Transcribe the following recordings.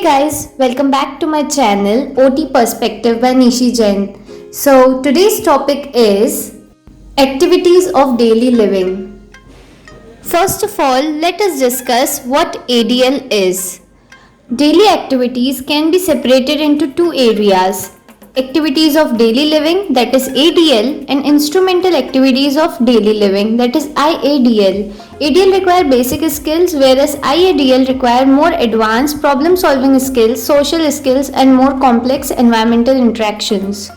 guys, welcome back to my channel OT Perspective by Nishi Jain. So today's topic is activities of daily living. First of all, let us discuss what ADL is. Daily activities can be separated into two areas: activities of daily living, that is ADL, and instrumental activities of daily living, that is IADL. ADL require basic skills, whereas IADL require more advanced problem solving skills, social skills, and more complex environmental interactions.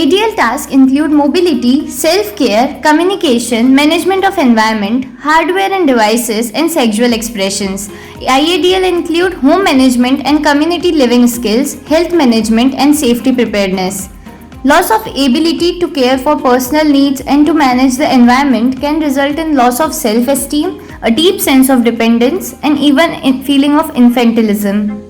ADL tasks include mobility, self-care, communication, management of environment, hardware and devices, and sexual expressions. IADL include home management and community living skills, health management, and safety preparedness. Loss of ability to care for personal needs and to manage the environment can result in loss of self-esteem, a deep sense of dependence, and even a feeling of infantilism.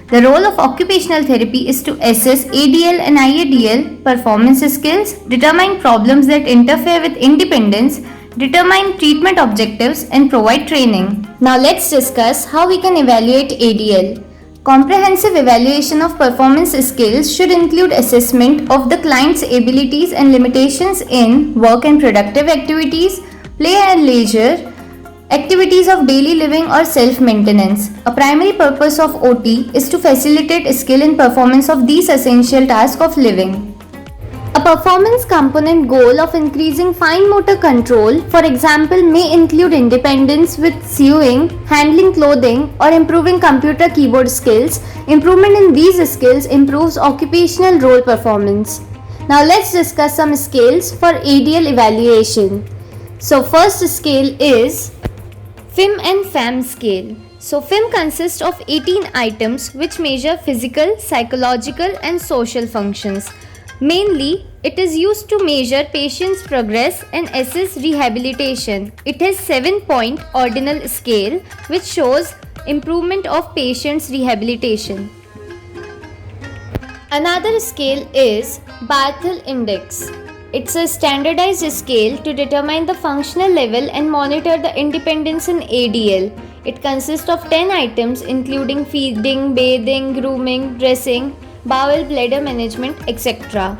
The role of occupational therapy is to assess ADL and IADL performance skills, determine problems that interfere with independence, determine treatment objectives, and provide training. Now let's discuss how we can evaluate ADL. Comprehensive evaluation of performance skills should include assessment of the client's abilities and limitations in work and productive activities, play and leisure, activities of daily living or self-maintenance. A primary purpose of OT is to facilitate skill in performance of these essential tasks of living. A performance component goal of increasing fine motor control, for example, may include independence with sewing, handling clothing, or improving computer keyboard skills. Improvement in these skills improves occupational role performance. Now let's discuss some scales for ADL evaluation. So first scale is FIM and FAM scale. So FIM consists of 18 items which measure physical, psychological, and social functions. Mainly, it is used to measure patients' progress and assess rehabilitation. It has 7-point ordinal scale which shows improvement of patients' rehabilitation. Another scale is Barthel Index. It's a standardized scale to determine the functional level and monitor the independence in ADL. It consists of 10 items including feeding, bathing, grooming, dressing, bowel, bladder management, etc.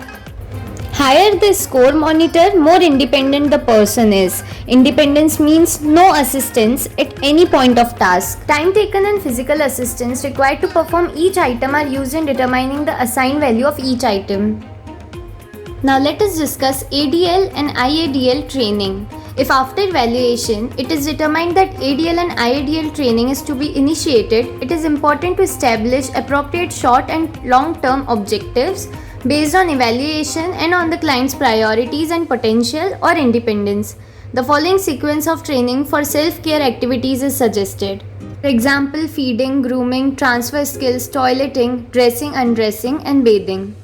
Higher the score monitor, more independent the person is. Independence means no assistance at any point of task. Time taken and physical assistance required to perform each item are used in determining the assigned value of each item. Now let us discuss ADL and IADL training. If after evaluation it is determined that ADL and IADL training is to be initiated, it is important to establish appropriate short and long-term objectives based on evaluation and on the client's priorities and potential or independence. The following sequence of training for self-care activities is suggested. For example, feeding, grooming, transfer skills, toileting, dressing, undressing, and bathing.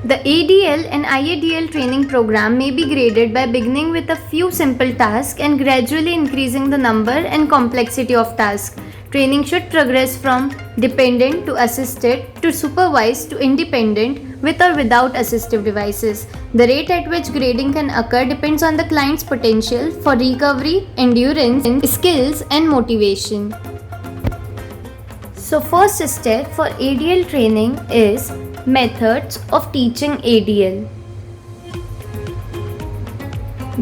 The ADL and IADL training program may be graded by beginning with a few simple tasks and gradually increasing the number and complexity of tasks. Training should progress from dependent to assisted to supervised to independent with or without assistive devices. The rate at which grading can occur depends on the client's potential for recovery, endurance, skills, and motivation. So first step for ADL training is methods of teaching ADL.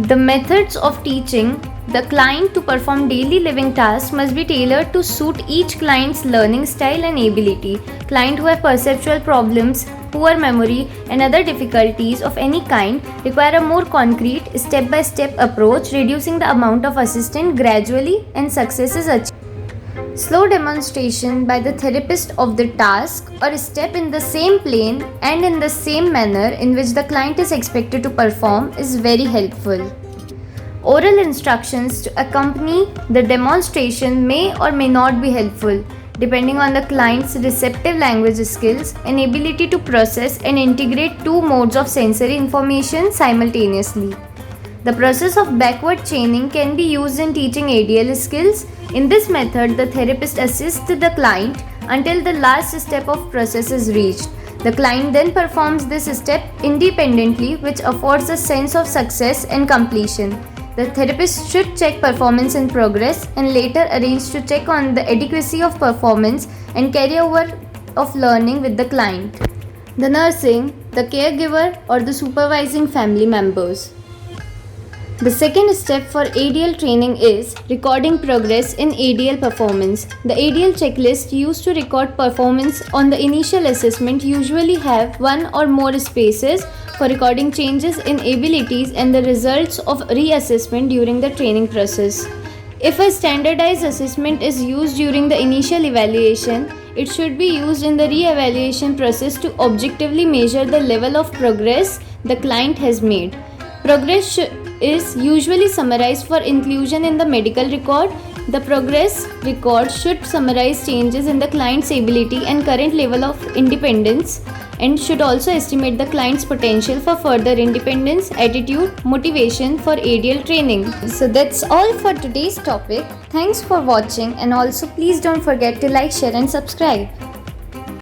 The methods of teaching the client to perform daily living tasks must be tailored to suit each client's learning style and ability. Clients who have perceptual problems, poor memory, and other difficulties of any kind require a more concrete, step-by-step approach, reducing the amount of assistance gradually and success is achieved. Slow demonstration by the therapist of the task or step in the same plane and in the same manner in which the client is expected to perform is very helpful. Oral instructions to accompany the demonstration may or may not be helpful, depending on the client's receptive language skills and ability to process and integrate two modes of sensory information simultaneously. The process of backward chaining can be used in teaching ADL skills. In this method, the therapist assists the client until the last step of process is reached. The client then performs this step independently, which affords a sense of success and completion. The therapist should check performance and progress and later arrange to check on the adequacy of performance and carryover of learning with the client, the nursing, the caregiver, or the supervising family members. The second step for ADL training is recording progress in ADL performance. The ADL checklist used to record performance on the initial assessment usually have one or more spaces for recording changes in abilities and the results of reassessment during the training process. If a standardized assessment is used during the initial evaluation, it should be used in the re-evaluation process to objectively measure the level of progress the client has made. Progress is usually summarized for inclusion in the medical record. The progress record should summarize changes in the client's ability and current level of independence and should also estimate the client's potential for further independence, attitude, motivation for ADL training. So that's all for today's topic. Thanks for watching and also please don't forget to like, share and subscribe.